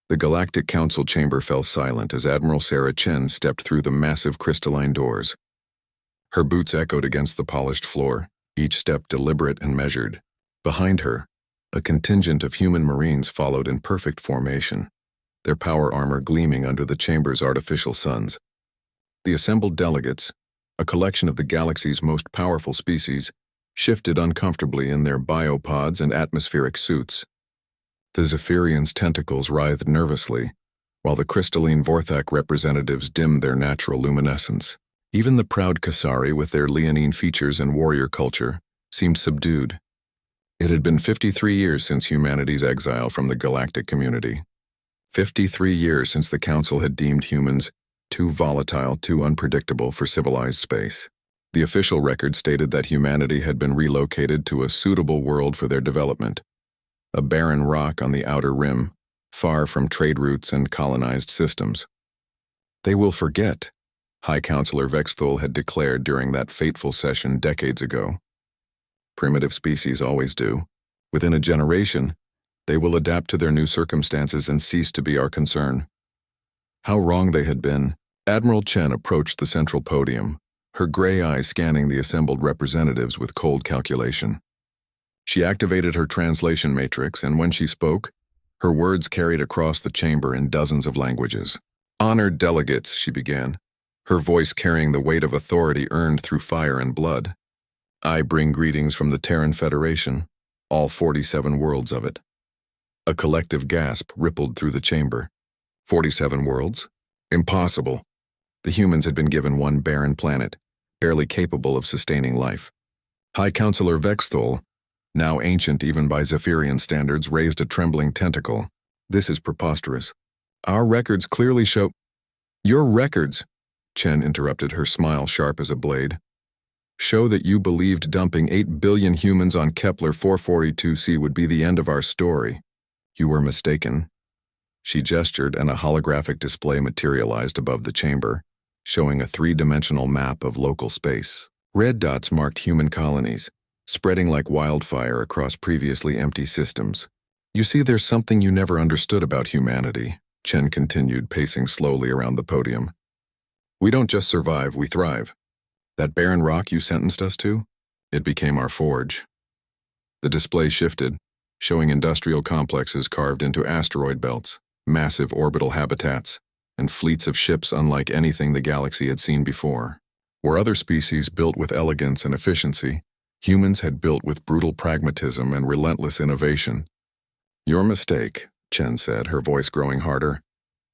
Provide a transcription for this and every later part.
The Galactic Council chamber fell silent as Admiral Sarah Chen stepped through the massive crystalline doors. Her boots echoed against the polished floor, each step deliberate and measured. Behind her, a contingent of human Marines followed in perfect formation, their power armor gleaming under the chamber's artificial suns. The assembled delegates, a collection of the galaxy's most powerful species, shifted uncomfortably in their biopods and atmospheric suits. The Zephyrians' tentacles writhed nervously, while the crystalline Vorthak representatives dimmed their natural luminescence. Even the proud Kasari, with their leonine features and warrior culture, seemed subdued. It had been 53 years since humanity's exile from the galactic community. 53 years since the Council had deemed humans too volatile, too unpredictable for civilized space. The official record stated that humanity had been relocated to a suitable world for their development, a barren rock on the outer rim, far from trade routes and colonized systems. They will forget, High Counselor Vexthul had declared during that fateful session decades ago. Primitive species always do. Within a generation, they will adapt to their new circumstances and cease to be our concern. How wrong they had been. Admiral Chen approached the central podium, her gray eyes scanning the assembled representatives with cold calculation. She activated her translation matrix, and when she spoke, her words carried across the chamber in dozens of languages. "Honored delegates," she began, her voice carrying the weight of authority earned through fire and blood. "I bring greetings from the Terran Federation, all 47 worlds of it." A collective gasp rippled through the chamber. 47 worlds? Impossible. The humans had been given one barren planet, barely capable of sustaining life. High Counselor Vexthul, now ancient even by Zephyrian standards, raised a trembling tentacle. "This is preposterous. Our records clearly show—" "Your records," Chen interrupted, her smile sharp as a blade, "show that you believed dumping 8 billion humans on Kepler 442c would be the end of our story. You were mistaken." She gestured, and a holographic display materialized above the chamber, showing a three-dimensional map of local space. Red dots marked human colonies, spreading like wildfire across previously empty systems. "You see, there's something you never understood about humanity," Chen continued, pacing slowly around the podium. "We don't just survive, we thrive. That barren rock you sentenced us to? It became our forge." The display shifted, showing industrial complexes carved into asteroid belts, massive orbital habitats, and fleets of ships unlike anything the galaxy had seen before. Where other species built with elegance and efficiency, humans had built with brutal pragmatism and relentless innovation. "Your mistake," Chen said, her voice growing harder,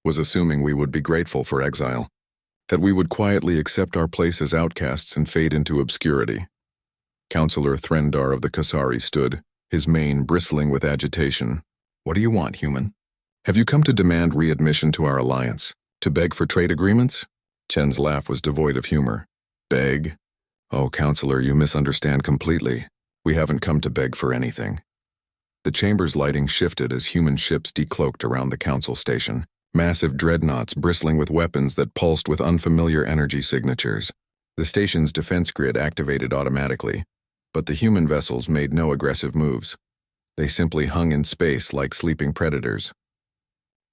"was assuming we would be grateful for exile, that we would quietly accept our place as outcasts and fade into obscurity." Counselor Threndar of the Kasari stood, his mane bristling with agitation. "What do you want, human? Have you come to demand readmission to our alliance? To beg for trade agreements?" Chen's laugh was devoid of humor. "Beg? Oh, Counselor, you misunderstand completely. We haven't come to beg for anything." The chamber's lighting shifted as human ships decloaked around the Council station, massive dreadnoughts bristling with weapons that pulsed with unfamiliar energy signatures. The station's defense grid activated automatically, but the human vessels made no aggressive moves. They simply hung in space like sleeping predators.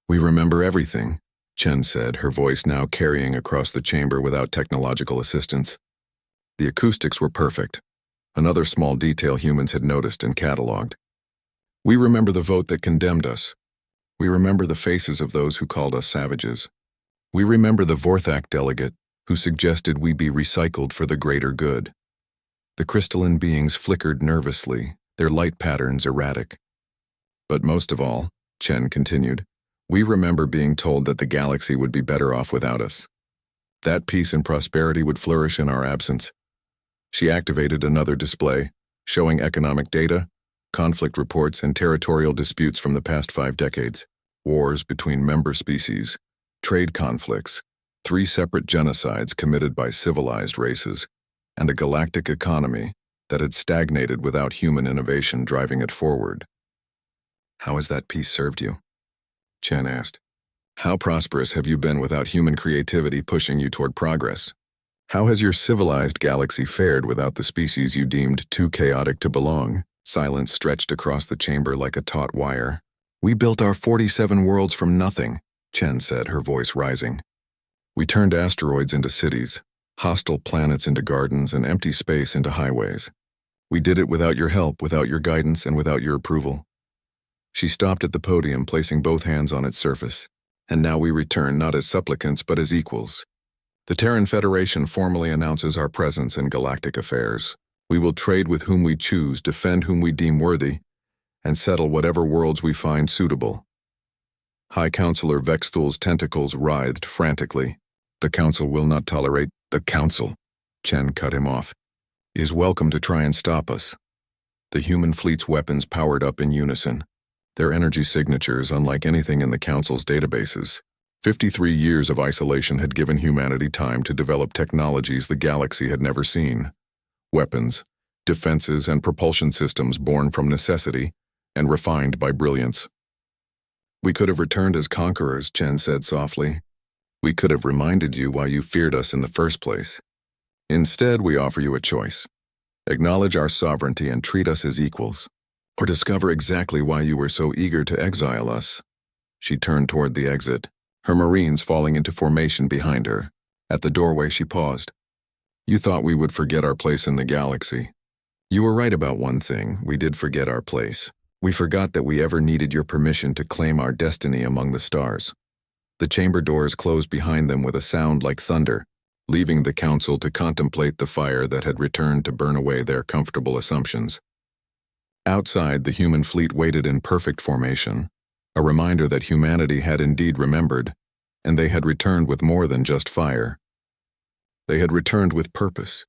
"We remember everything," Chen said, her voice now carrying across the chamber without technological assistance. The acoustics were perfect, another small detail humans had noticed and catalogued. "We remember the vote that condemned us. We remember the faces of those who called us savages. We remember the Vorthak delegate who suggested we be recycled for the greater good." The crystalline beings flickered nervously, their light patterns erratic. "But most of all," Chen continued, "we remember being told that the galaxy would be better off without us. That peace and prosperity would flourish in our absence." She activated another display, showing economic data, conflict reports, and territorial disputes from the past 5 decades. Wars between member species, trade conflicts, 3 separate genocides committed by civilized races, and a galactic economy that had stagnated without human innovation driving it forward. "How has that peace served you?" Chen asked. "How prosperous have you been without human creativity pushing you toward progress? How has your civilized galaxy fared without the species you deemed too chaotic to belong?" Silence stretched across the chamber like a taut wire. We built our 47 worlds from nothing, Chen said, her voice rising. We turned asteroids into cities, hostile planets into gardens, and empty space into highways. We did it without your help, without your guidance, and without your approval. She stopped at the podium, placing both hands on its surface. And now we return not as supplicants but as equals. The Terran Federation formally announces our presence in galactic affairs. We will trade with whom we choose, defend whom we deem worthy, and settle whatever worlds we find suitable. High Counselor Vexthul's tentacles writhed frantically. The Council will not tolerate. The Council, Chen cut him off, is welcome to try and stop us. The human fleet's weapons powered up in unison. Their energy signatures unlike anything in the Council's databases. 53 years of isolation had given humanity time to develop technologies the galaxy had never seen. Weapons, defenses, and propulsion systems born from necessity and refined by brilliance. We could have returned as conquerors, Chen said softly. We could have reminded you why you feared us in the first place. Instead, we offer you a choice. Acknowledge our sovereignty and treat us as equals. Or discover exactly why you were so eager to exile us. She turned toward the exit, her Marines falling into formation behind her. At the doorway, she paused. You thought we would forget our place in the galaxy. You were right about one thing. We did forget our place. We forgot that we ever needed your permission to claim our destiny among the stars. The chamber doors closed behind them with a sound like thunder, leaving the Council to contemplate the fire that had returned to burn away their comfortable assumptions. Outside, the human fleet waited in perfect formation, a reminder that humanity had indeed remembered, and they had returned with more than just fire. They had returned with purpose,